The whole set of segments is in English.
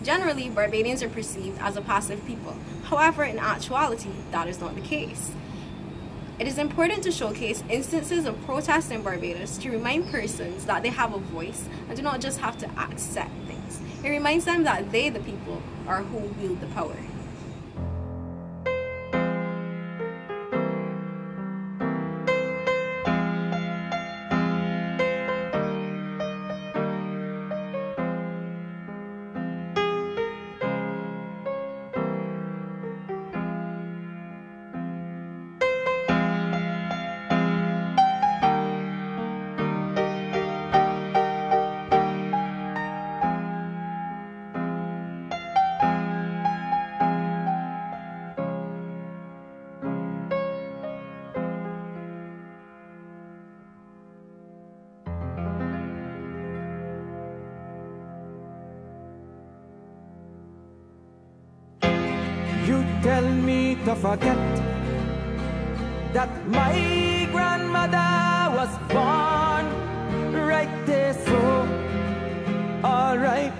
Generally, Barbadians are perceived as a passive people. However, in actuality, that is not the case. It is important to showcase instances of protest in Barbados to remind persons that they have a voice and do not just have to accept things. It reminds them that they, the people, are who wield the power. You tell me to forget that my grandmother was born right there, so alright,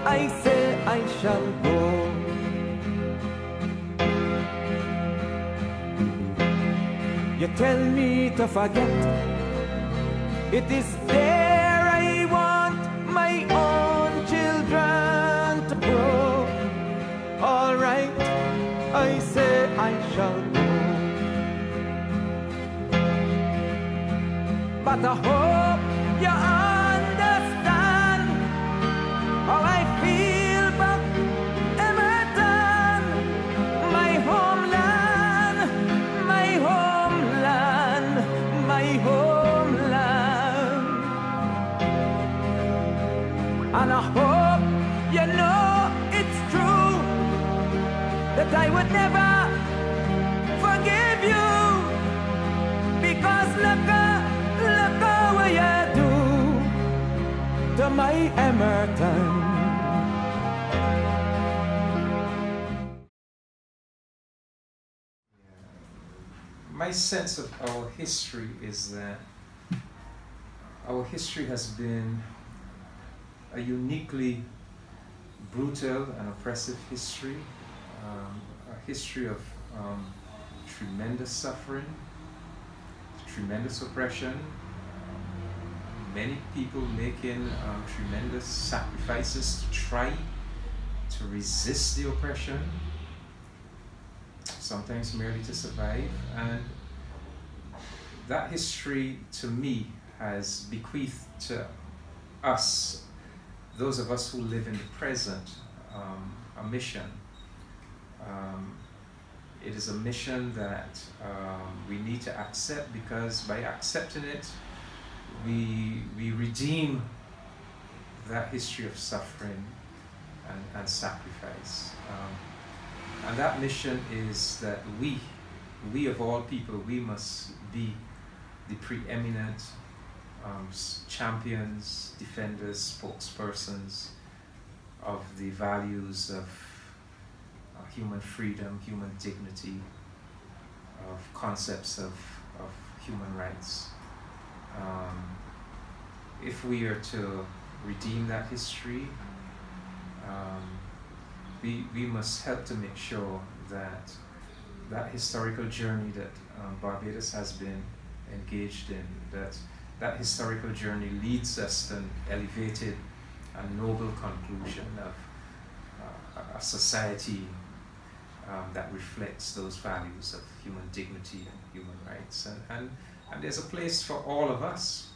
I say I shall go. You tell me to forget, it is there I want my own children to grow. Alright, I say I shall go. But I hope you understand how I feel about Emerton, my homeland, my homeland, my homeland. And I hope you know it's true that I would never forgive you, because look what you do to my Emerton. My sense of our history is that our history has been a uniquely brutal and oppressive history. A history of tremendous suffering, tremendous oppression, many people making tremendous sacrifices to try to resist the oppression, sometimes merely to survive. And that history, to me, has bequeathed to us, those of us who live in the present, a mission. It is a mission that we need to accept, because by accepting it, we redeem that history of suffering and sacrifice. And that mission is that we of all people, we must be the preeminent champions, defenders, spokespersons of the values of human freedom, human dignity, of concepts of human rights. If we are to redeem that history, we must help to make sure that that historical journey that Barbados has been engaged in, that historical journey leads us to an elevated and noble conclusion of a society that reflects those values of human dignity and human rights. And there's a place for all of us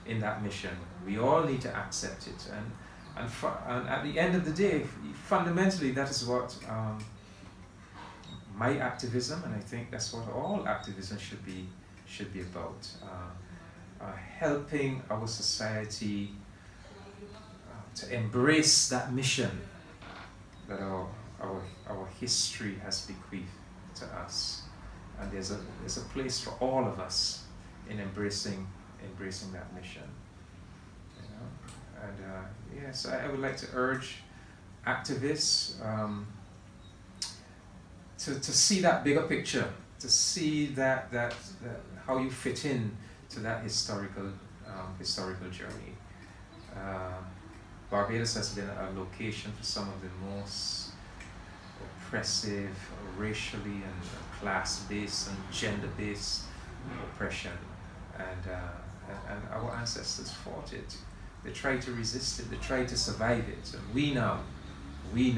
in that mission. We all need to accept it. And at the end of the day, fundamentally, that is what my activism, and I think that's what all activism should be about. Helping our society to embrace that mission that our history has bequeathed to us, and there's a place for all of us in embracing that mission. You know? And yes, I would like to urge activists to see that bigger picture, to see that how you fit in to that historical journey. Barbados has been a location for some of the most oppressive, racially and class-based and gender-based oppression, and our ancestors fought it. They tried to resist it. They tried to survive it. And we now, we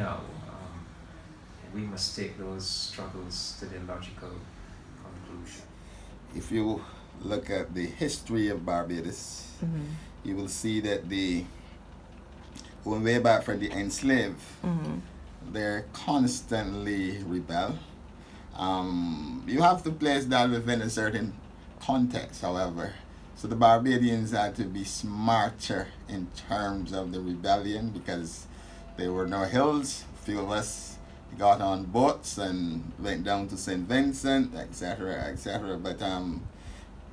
must take those struggles to their logical conclusion. If you look at the history of Barbados, you will see that going way back from the enslaved, they're constantly rebel. You have to place that within a certain context, however. So the Barbadians had to be smarter in terms of the rebellion because there were no hills. Few of us got on boats and went down to St. Vincent, etc., etc. But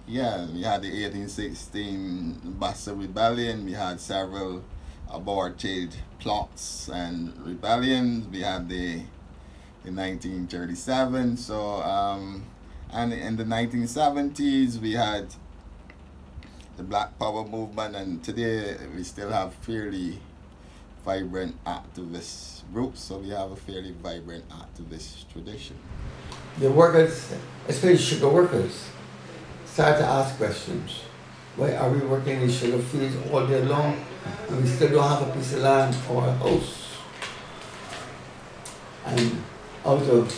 yeah, we had the 1816 Bassa Rebellion. We had several aborted plots and rebellions. We had the 1937. So and in the 1970s we had the Black Power movement, and today we still have fairly vibrant activist groups. So we have a fairly vibrant activist tradition. The workers, especially sugar workers, start to ask questions. Why are we working in sugar fields all day long and we still don't have a piece of land or a house? And out of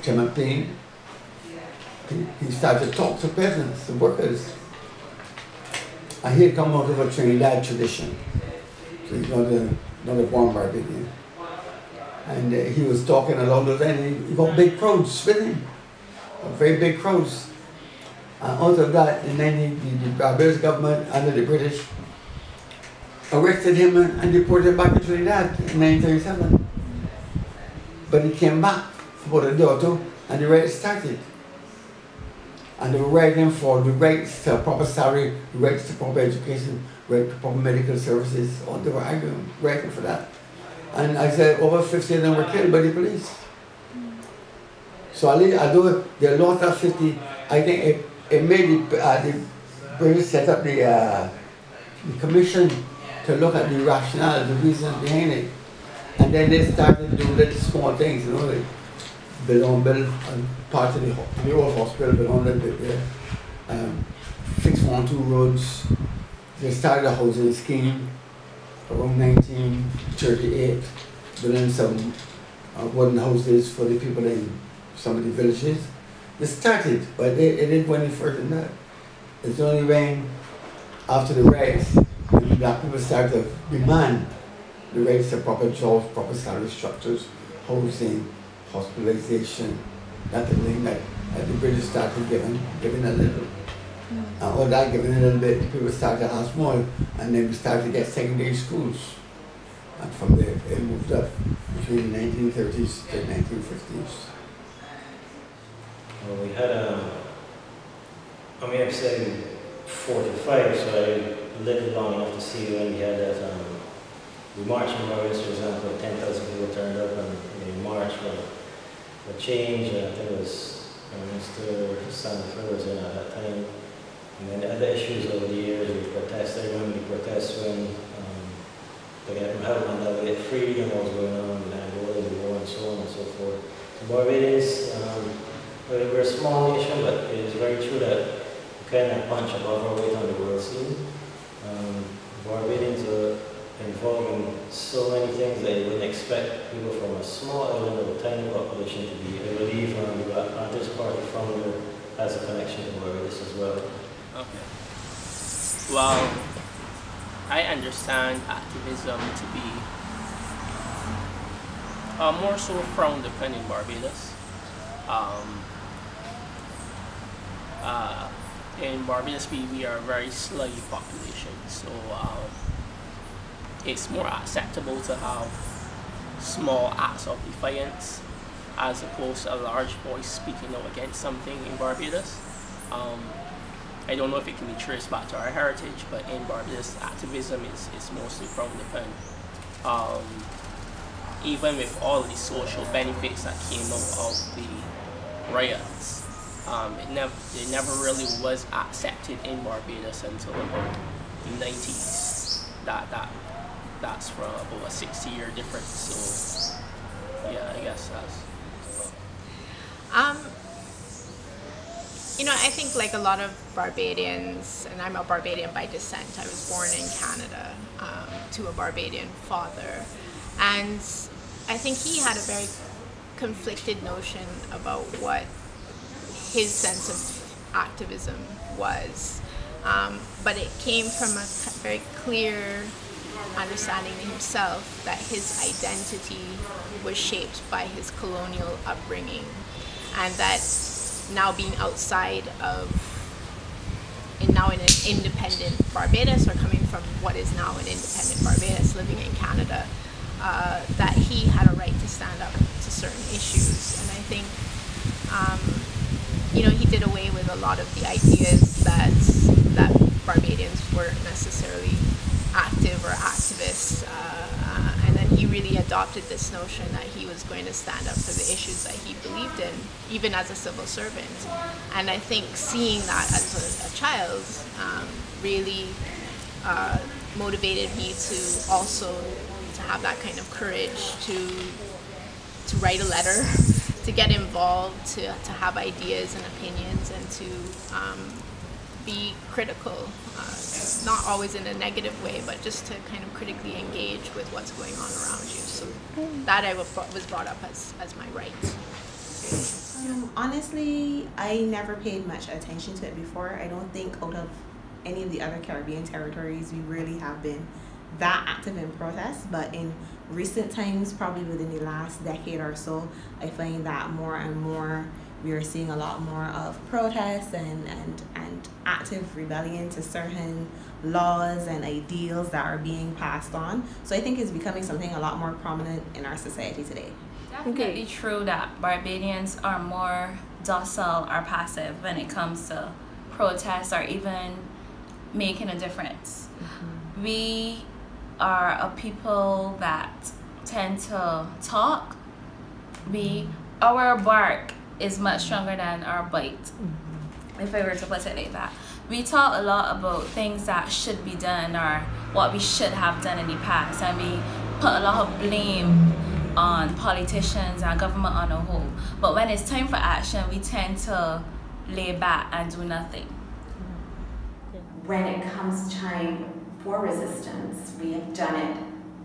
campaign, he started to talk to peasants, the workers. And he had come out of a Trinidad tradition. So he's not a born Barbadian. And he was talking a lot of that, and he got big crowds with him, very big crowds. And out of that, the Barbados government under the British arrested him and deported him back to Trinidad in 1937. But he came back for about a day or two, and the riots started. And they were writing for the rights to proper salary, the rights to proper education, right to proper medical services. All they were arguing, writing for that. And I said over 50 of them were killed by the police. So although they lost that 50, I think it made the British set up the commission to look at the rationale, the reasons behind it. And then they started doing little small things, you know, like build part of the old hospital, build on a little bit there. Fix 1 or 2 roads. They started a housing scheme around 1938, building some wooden houses for the people in some of the villages. They started, but it didn't go any further than that. It's only when, after the riots, when black people started to demand the rights to proper jobs, proper salary structures, housing, hospitalization, that the thing that the British started giving a little. All that giving a little bit, people started to ask more, and then we started to get secondary schools. And from there, it moved up between the 1930s to 1950s. Well, we had I'm saying 4 to 5, so I lived long enough to see when we had that. We marched in Barbados, for example, 10,000 people turned up, and we marched for change. I think it was Mr. Sanford was in at that time. And then other issues over the years, we protested. When we protest when they get help and that we get free and what was going on in Angola, the war, and so on and so forth. So Barbados, we're a small nation, but it is very true that we kind of punch above our weight on the world scene. Barbadians are involved in so many things that you wouldn't expect people from a small island of a tiny population to be. I believe the Black Panthers Party founder has a connection to Barbados as well. Okay. Well, I understand activism to be more so frowned upon in Barbados. In Barbados, we are a very sluggy population, so it's more acceptable to have small acts of defiance as opposed to a large voice speaking out against something in Barbados. I don't know if it can be traced back to our heritage, but in Barbados, activism is mostly frowned upon. Even with all of the social benefits that came out of the riots, It never really was accepted in Barbados until about the 90s. That's from about a 60-year difference. So yeah, I guess that's. You know, I think like a lot of Barbadians, and I'm a Barbadian by descent. I was born in Canada to a Barbadian father, and I think he had a very conflicted notion about what his sense of activism was, but it came from a very clear understanding to himself that his identity was shaped by his colonial upbringing, and that now being outside of, and now in an independent Barbados, or coming from what is now an independent Barbados, living in Canada, that he had a right to stand up to certain issues. And I think, you know, he did away with a lot of the ideas that Barbadians weren't necessarily active or activists, and then he really adopted this notion that he was going to stand up for the issues that he believed in, even as a civil servant. And I think seeing that as a child really motivated me to also to have that kind of courage to write a letter, to get involved, to have ideas and opinions, and to be critical, not always in a negative way, but just to kind of critically engage with what's going on around you. So that I was brought up as my right. Honestly, I never paid much attention to it before. I don't think out of any of the other Caribbean territories we really have been that active in protests, but in recent times, probably within the last decade or so, I find that more and more we are seeing a lot more of protests and active rebellion to certain laws and ideals that are being passed on. So I think it's becoming something a lot more prominent in our society today. Definitely true that Barbadians are more docile or passive when it comes to protests or even making a difference. Mm-hmm. We are a people that tend to talk. Our bark is much stronger than our bite, if I were to put it like that. We talk a lot about things that should be done or what we should have done in the past, and we put a lot of blame on politicians and government on a whole. But when it's time for action, we tend to lay back and do nothing. When it comes time for resistance, we have done it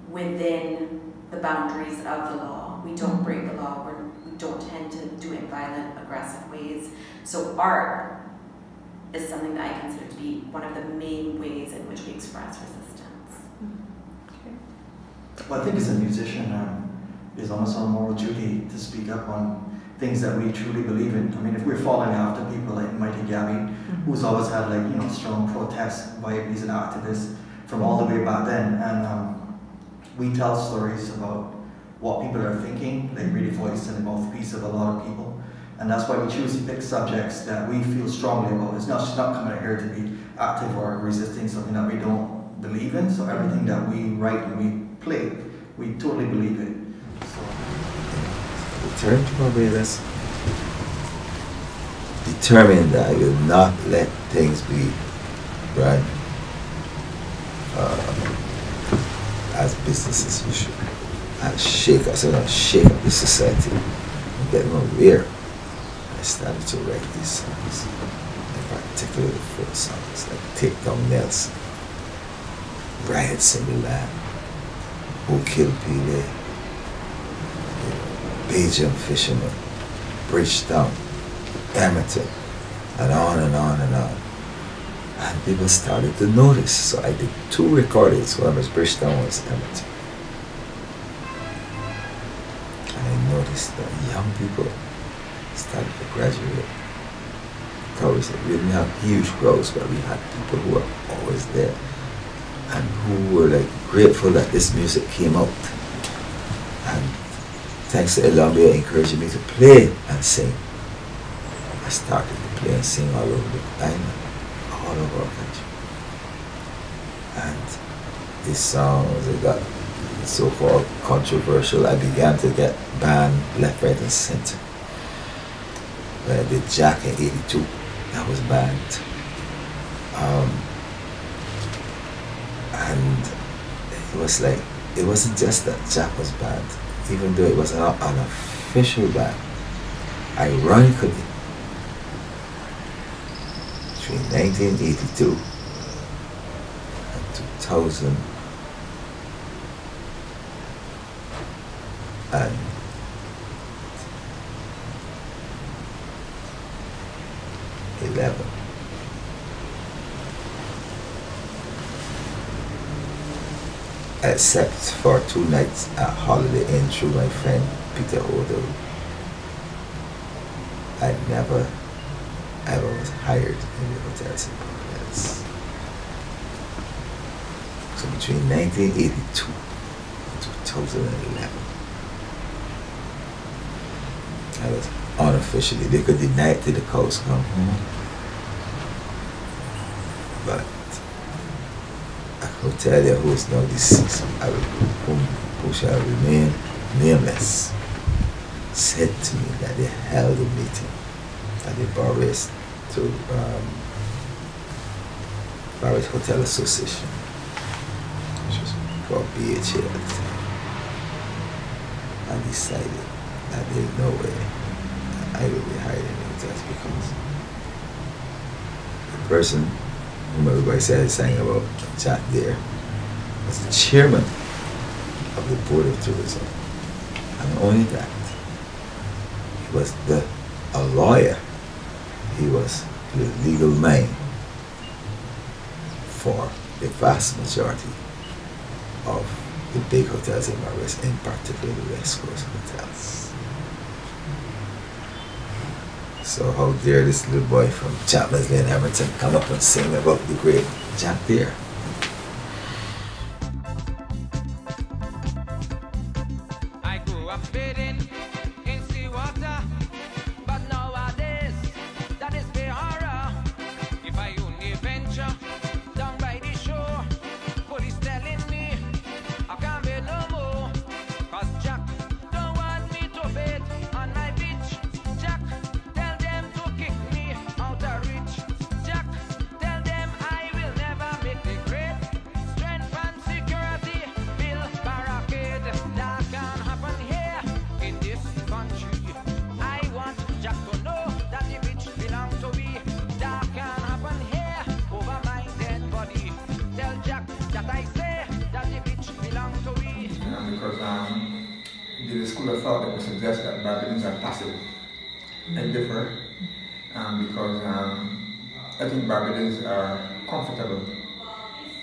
within the boundaries of the law. We don't break the law. We don't tend to do it in violent, aggressive ways. So art is something that I consider to be one of the main ways in which we express resistance. Well, I think as a musician, it's almost our moral duty to speak up on things that we truly believe in. I mean, if we're following after people like Mighty Gabby, who's always had strong protest vibes and activists from all the way back then, and we tell stories about what people are thinking, like really voice and the mouthpiece of a lot of people. And that's why we choose to pick subjects that we feel strongly about. It's not just not coming out here to be active or resisting something that we don't believe in. So everything that we write and we play, we totally believe it. Return to Barbados, determined that I will not let things be run as business as usual. And shake up the society and get them aware. I started to write these songs, in particular the folk songs, like Take Down Nelson, Riots in the Land, Who Killed Pele, Bajan Fishermen, Bridgetown, Edmonton, and on and on and on. And people started to notice, so I did 2 recordings, one was Bridgetown, one was Edmonton. I noticed that young people started to graduate. Crowds, we didn't have huge crowds, but we had people who were always there and who were like grateful that this music came out. And thanks to Columbia encouraging me to play and sing, I started to play and sing all over the island, all over our country. And these songs, they got so-called controversial. I began to get banned left, right, and center. when I did Jack in 82. That was bad. And it was like, it wasn't just that Jack was bad, even though it was an unofficial band. Ironically, between 1982 and 2011, except for 2 nights at Holiday Inn through my friend Peter Odo, I never ever was hired in the hotels in Barbados. So between 1982 and 2011, I was unofficially, they could deny it till the cows come home, but I will tell you who is now deceased, who shall remain nameless, said to me that they held a meeting at the Barbados Hotel Association, which was called BHA at the time, and decided that there's no way I will be hired in the hotels because the person whom everybody said sang about Jack there was the chairman of the Board of Tourism. And only that, he was a lawyer. He was the legal mind for the vast majority of the big hotels in Barbados, in particular the West Coast hotels. So how dare this little boy from Chapman's Lane, Everton, come up and sing about the great Jack Deere? I grew up bathing in seawater, but nowadays that is the horror. If I only venture down by the shore, police telling me I can't be no more. Cause Jack don't want me to bathe on my beach. Jack, tell them to kick me out of reach. Jack, tell them I will never make the grade. Strength and security, bill barricade. That can happen here in this country. I want Jack to know that the beach belongs to me. That can happen here over my dead body. Tell Jack that I say that the beach belongs to me. Because the school of thought that would suggest that Barbadians are passive. I differ because I think Barbadians are comfortable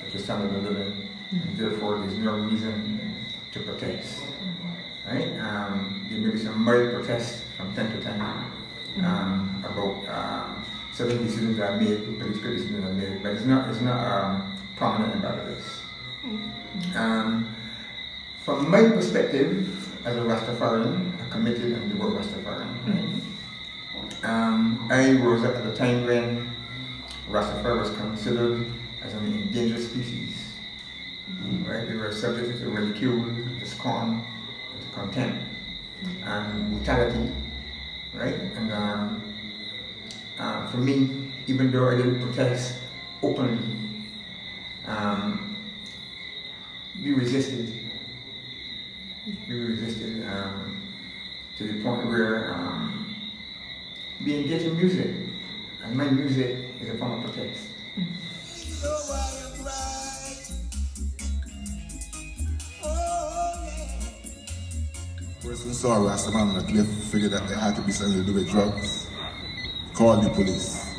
at the standard of living, and therefore there's no reason to protest. Right? There may be some mild protests from time to time about certain decisions that are made, political decisions that are made, but it's not prominent in Barbados. From my perspective, as a Rastafarian, a committed and devout Rastafarian, I rose up at a time when Rastafari was considered as an endangered species. Right? They were subject to ridicule, to scorn, to contempt, and brutality. Right? And for me, even though I didn't protest openly, we resisted. We resisted to the point where we engaged in music, and my music is a form of protest. Person saw a Rastaman on a cliff, figured that they had to be something to do with drugs, called the police.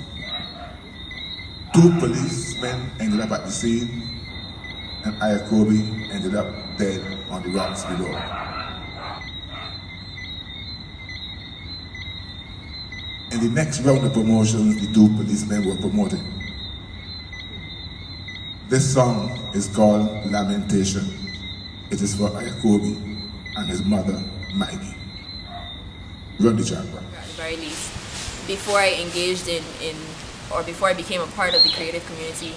2 policemen ended up at the scene, and Ayakobi ended up dead on the rocks below. In the next round of promotions, the 2 policemen were promoted. This song is called Lamentation. It is for Ayakobi and his mother, Maggie. Run the track, bro. At the very least, before I engaged or before I became a part of the creative community,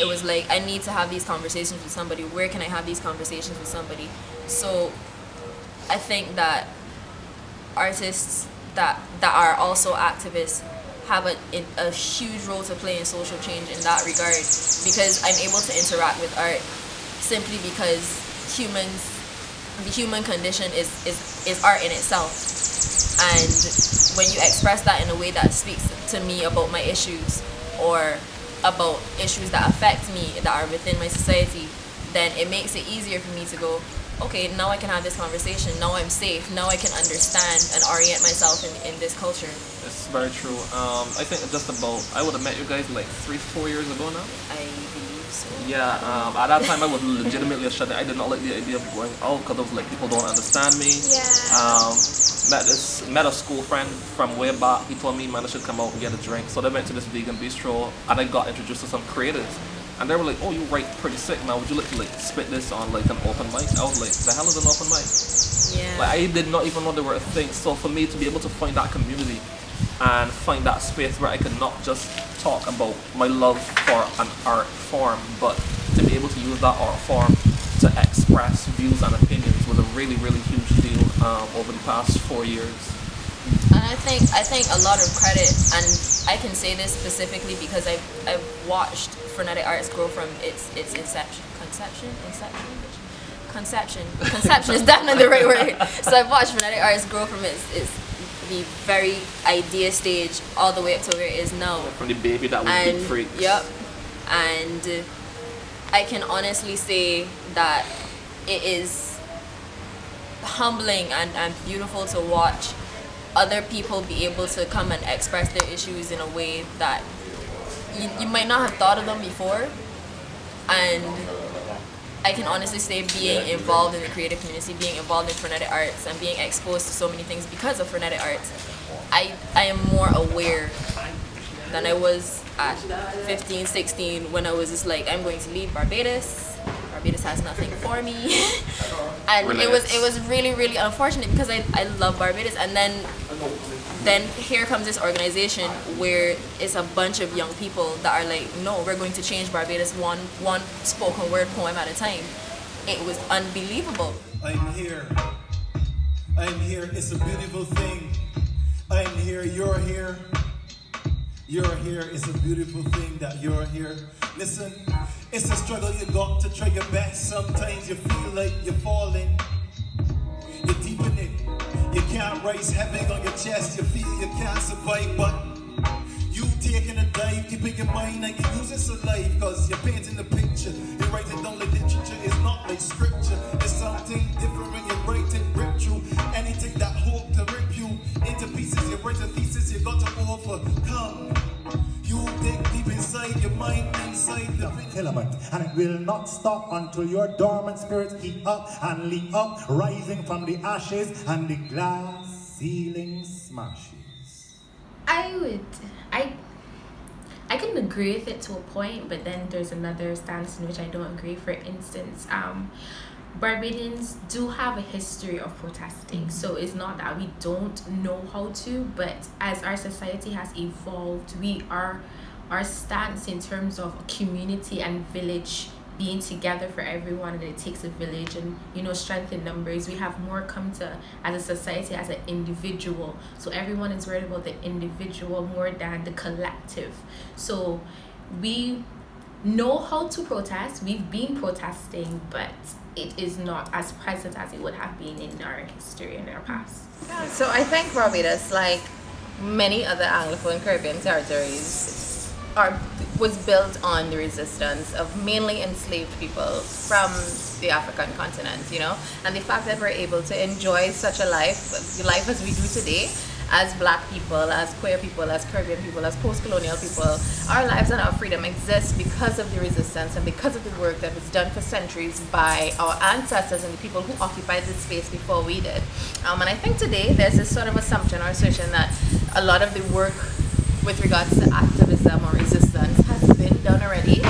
it was like, I need to have these conversations with somebody. Where can I have these conversations with somebody? So I think that artists that are also activists have a huge role to play in social change in that regard, because I'm able to interact with art simply because the human condition is art in itself. And when you express that in a way that speaks to me about my issues or about issues that affect me, that are within my society, then it makes it easier for me to go, okay, now I can have this conversation, now I'm safe, now I can understand and orient myself in this culture. It's very true. I think I would have met you guys like 3-4 years ago now. I believe so. Yeah, at that time I was legitimately a shut. I did not like the idea of going out because of like people don't understand me. Yeah. Met a school friend from way back. He told me, man, I should come out and get a drink. So they went to this vegan bistro and I got introduced to some creatives. And they were like, oh, you write pretty sick, man. Would you like to like spit this on like an open mic? I was like, the hell is an open mic? Yeah. Like, I did not even know they were a thing. So for me to be able to find that community and find that space where I could not just talk about my love for an art form, but to be able to use that art form to express views and opinions was a really, really huge deal over the past 4 years. And I think a lot of credit, and I can say this specifically because I've watched Frenetic Arts grow from its inception. Conception is definitely the right word. So I've watched Frenetic Arts grow from the very idea stage all the way up to where it is now. From the baby that was Big Freak. Yep. And I can honestly say that it is humbling and beautiful to watch other people be able to come and express their issues in a way that you might not have thought of them before. And I can honestly say being involved in the creative community, being involved in Frenetic Arts and being exposed to so many things because of Frenetic Arts, I am more aware than I was at 15, 16 when I was just like, I'm going to leave Barbados. Barbados has nothing for me. And Relax. it was really, really unfortunate because I love Barbados. And then here comes this organization where it's a bunch of young people that are like, no, we're going to change Barbados one spoken word poem at a time. It was unbelievable. I'm here. It's a beautiful thing. I'm here. You're here. You're here. It's a beautiful thing that you're here. Listen, it's a struggle. You got to try your best. Sometimes you feel like you're falling. You're deep in it. You can't rise heavy on your chest. You feel you can't survive, but you taking a dive, keeping your mind and you use it to life, because you're painting the picture. You're writing down like literature. It's not like scripture. It's something different when you write it, rip through anything that hope to rip you into pieces. You write a thesis you got to overcome. You dig deep inside your mind, inside the filament, and it will not stop until your dormant spirits heat up and leap up, rising from the ashes and the glass ceiling smashes. I can agree with it to a point, but then there's another stance in which I don't agree. For instance, Barbadians do have a history of protesting, so it's not that we don't know how to, but as our society has evolved, our stance in terms of community and village being together for everyone, and it takes a village, and strength in numbers, we have more come to as a society as an individual, so everyone is worried about the individual more than the collective. So we know how to protest, we've been protesting, but it is not as present as it would have been in our history in our past. So I think Barbados, like many other Anglophone Caribbean territories, was built on the resistance of mainly enslaved people from the African continent, and the fact that we're able to enjoy such a life as we do today, as Black people, as queer people, as Caribbean people, as post-colonial people, our lives and our freedom exist because of the resistance and because of the work that was done for centuries by our ancestors and the people who occupied this space before we did. And I think today there's this sort of assumption or assertion that a lot of the work with regards to activism or resistance has been done already,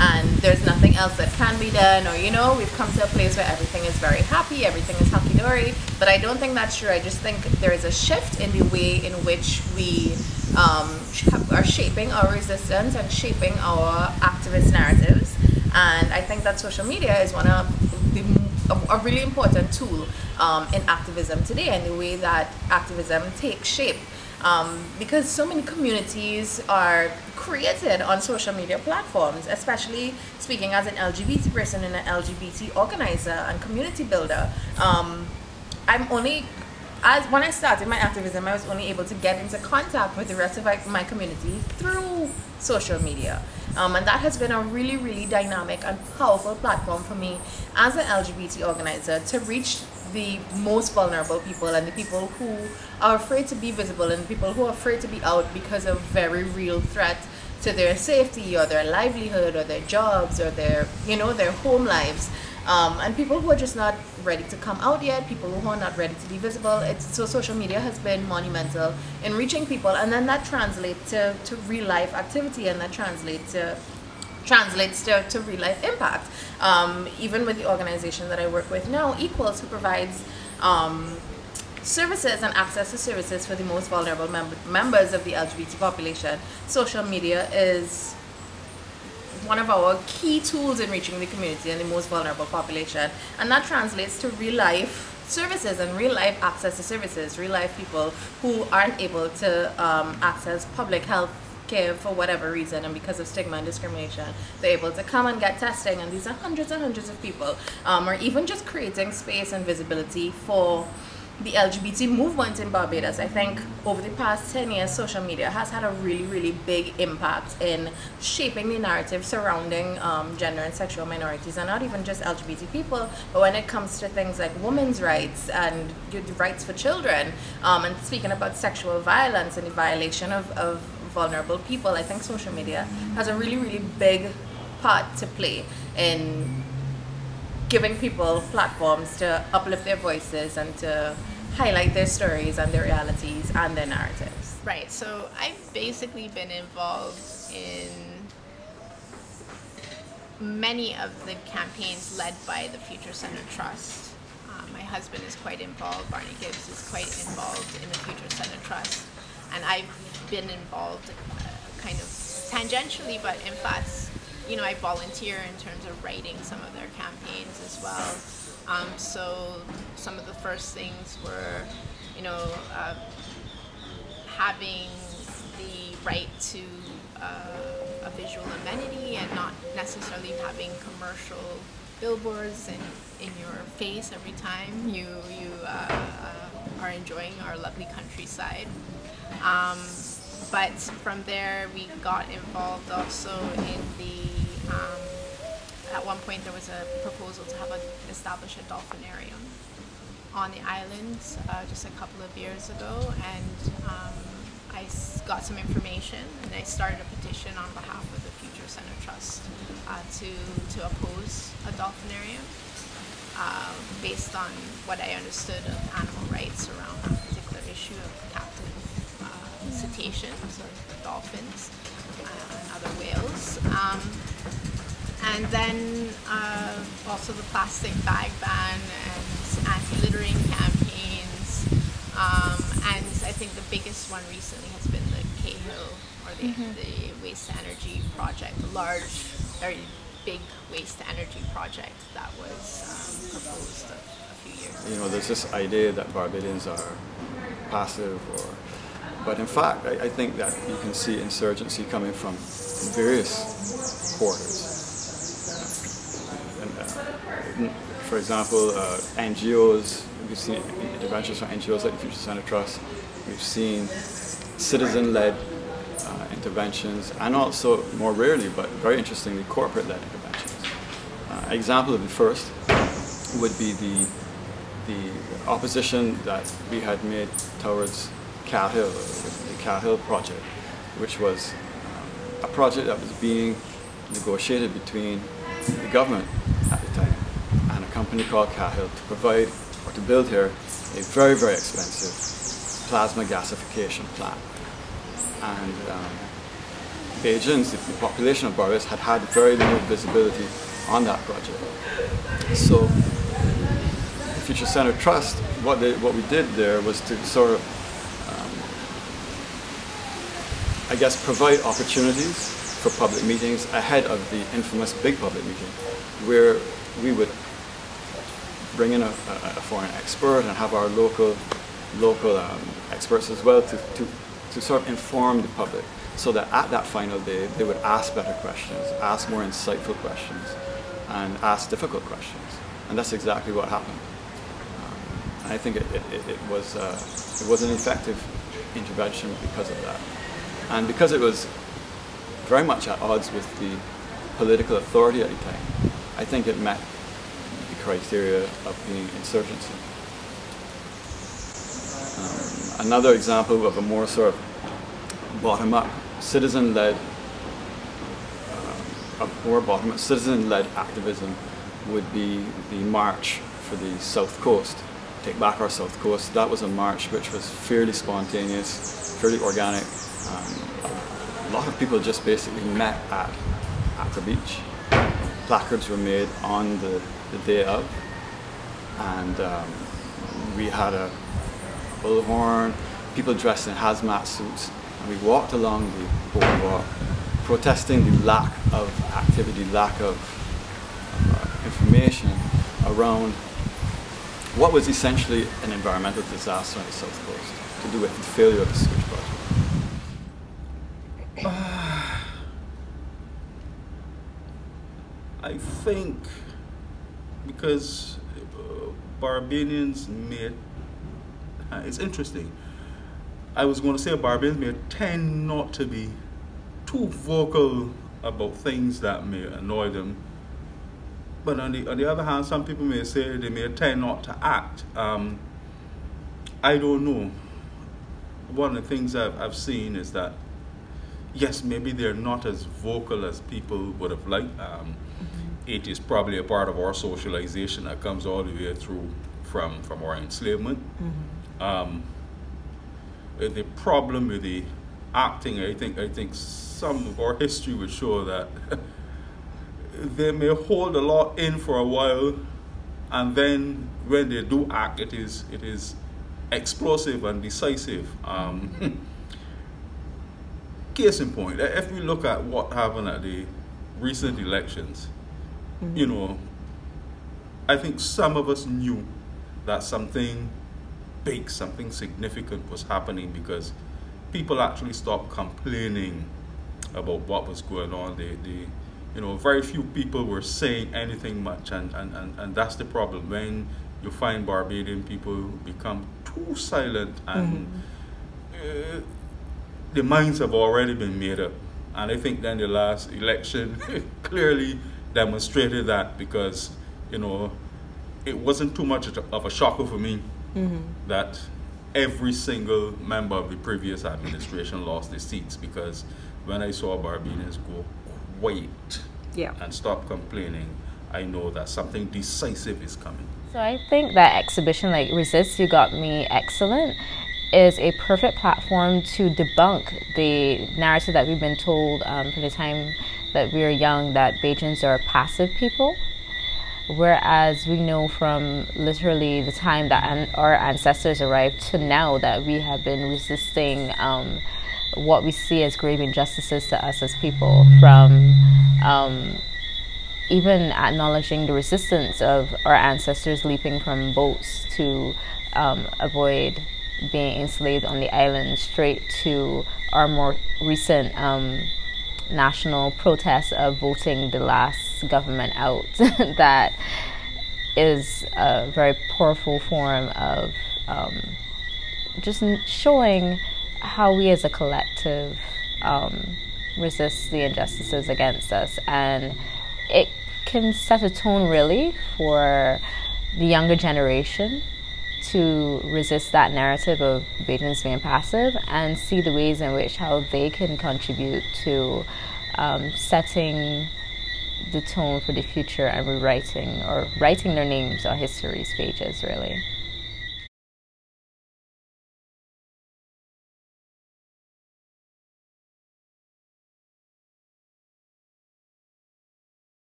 and there's nothing else that can be done, or we've come to a place where everything is very happy, everything is hunky-dory. But I don't think that's true. I just think there is a shift in the way in which we are shaping our resistance and shaping our activist narratives, and I think that social media is one of the a really important tool in activism today, and the way that activism takes shape. Because so many communities are created on social media platforms, especially speaking as an LGBT person and an LGBT organizer and community builder. When I started my activism, I was only able to get into contact with the rest of my community through social media. And that has been a really, really dynamic and powerful platform for me as an LGBT organizer to reach the most vulnerable people, and the people who are afraid to be visible, and the people who are afraid to be out because of very real threat to their safety or their livelihood or their jobs or their home lives. And people who are just not ready to come out yet, people who are not ready to be visible. So social media has been monumental in reaching people, and then that translates to real life activity, and that translates to real life impact. Even with the organization that I work with now, Equals, who provides services and access to services for the most vulnerable members of the LGBT population, social media is one of our key tools in reaching the community and the most vulnerable population, and that translates to real life services and real life access to services, real life people who aren't able to access public health care for whatever reason, and because of stigma and discrimination, they're able to come and get testing, and these are hundreds and hundreds of people. Or even just creating space and visibility for the LGBT movement in Barbados. I think over the past 10 years, social media has had a really, really big impact in shaping the narrative surrounding gender and sexual minorities, and not even just LGBT people, but when it comes to things like women's rights and rights for children, and speaking about sexual violence and the violation of vulnerable people. I think social media has a really, really big part to play in giving people platforms to uplift their voices and to highlight their stories and their realities and their narratives. Right, so I've basically been involved in many of the campaigns led by the Future Center Trust. My husband is quite involved, Barney Gibbs is quite involved in the Future Center Trust, and I've been involved kind of tangentially, but in fact, I volunteer in terms of writing some of their campaigns as well. So some of the first things were, having the right to a visual amenity and not necessarily having commercial billboards in your face every time you are enjoying our lovely countryside. But from there, we got involved also in the, at one point there was a proposal to establish a dolphinarium on the island just a couple of years ago, and I got some information and I started a petition on behalf of the Future Center Trust to oppose a dolphinarium based on what I understood of animal rights around that particular issue of captive cetaceans or dolphins and other whales. And then also the plastic bag ban and anti-littering campaigns. And I think the biggest one recently has been the Cahill, or the waste to energy project, a large, very big waste to energy project that was proposed a few years ago. There's this idea that Barbadians are passive, but in fact, I think that you can see insurgency coming from various quarters. For example, NGOs, we've seen interventions from NGOs like the Future Center Trust, we've seen citizen-led interventions, and also, more rarely, but very interestingly, corporate-led interventions. An example of the first would be the opposition that we had made towards Cahill, the Cahill project, which was a project that was being negotiated between the government at the time and a company called Cahill to provide, or to build here, a very, very expensive plasma gasification plant. And Bajans, the population of Barbados, had very little visibility on that project. So the Future Center Trust, what we did there was to sort of, I guess, provide opportunities for public meetings ahead of the infamous big public meeting, where we would bring in a foreign expert and have our local experts as well to sort of inform the public, so that at that final day they would ask better questions, ask more insightful questions, and ask difficult questions. And that's exactly what happened. And I think it was an effective intervention because of that. And because it was very much at odds with the political authority at the time, I think it met the criteria of being insurgency. Another example of a more sort of bottom-up, citizen-led, citizen-led activism would be the March for the South Coast. Take Back Our South Coast. That was a march which was fairly spontaneous, fairly organic. A lot of people just basically met at the beach. Placards were made on the day of, and we had a bullhorn, people dressed in hazmat suits, and we walked along the boardwalk protesting the lack of activity, lack of information around what was essentially an environmental disaster on the South Coast to do with the failure of the sewage project. I think because Barbadians may, it's interesting. I was going to say Barbadians may tend not to be too vocal about things that may annoy them. But on the other hand, some people may say they may tend not to act. I don't know. One of the things I've seen is that, yes, maybe they're not as vocal as people would have liked. It is probably a part of our socialization that comes all the way through from our enslavement. The problem with the acting, I think some of our history would show that they may hold a lot in for a while, and then when they do act, it is explosive and decisive. Case in point, if we look at what happened at the recent elections, you know, I think some of us knew that something big, something significant was happening, because people actually stopped complaining about what was going on. You know, very few people were saying anything much, and that's the problem. When you find Barbadian people become too silent, and the minds have already been made up. And I think then the last election clearly demonstrated that, because, you know, it wasn't too much of a shocker for me that every single member of the previous administration lost their seats, because when I saw Barbadians go quiet and stop complaining, I know that something decisive is coming. So I think that exhibition like Resist, You Got Me Excellent is a perfect platform to debunk the narrative that we've been told from the time that we were young, that Bajans are passive people. Whereas we know from literally the time that our ancestors arrived to now that we have been resisting what we see as grave injustices to us as people, from even acknowledging the resistance of our ancestors leaping from boats to avoid being enslaved on the island, straight to our more recent national protest of voting the last government out. That is a very powerful form of just showing how we as a collective resist the injustices against us. And it can set a tone really for the younger generation to resist that narrative of Bajans being passive, and see the ways in which how they can contribute to setting the tone for the future and rewriting or writing their names on history's pages, really.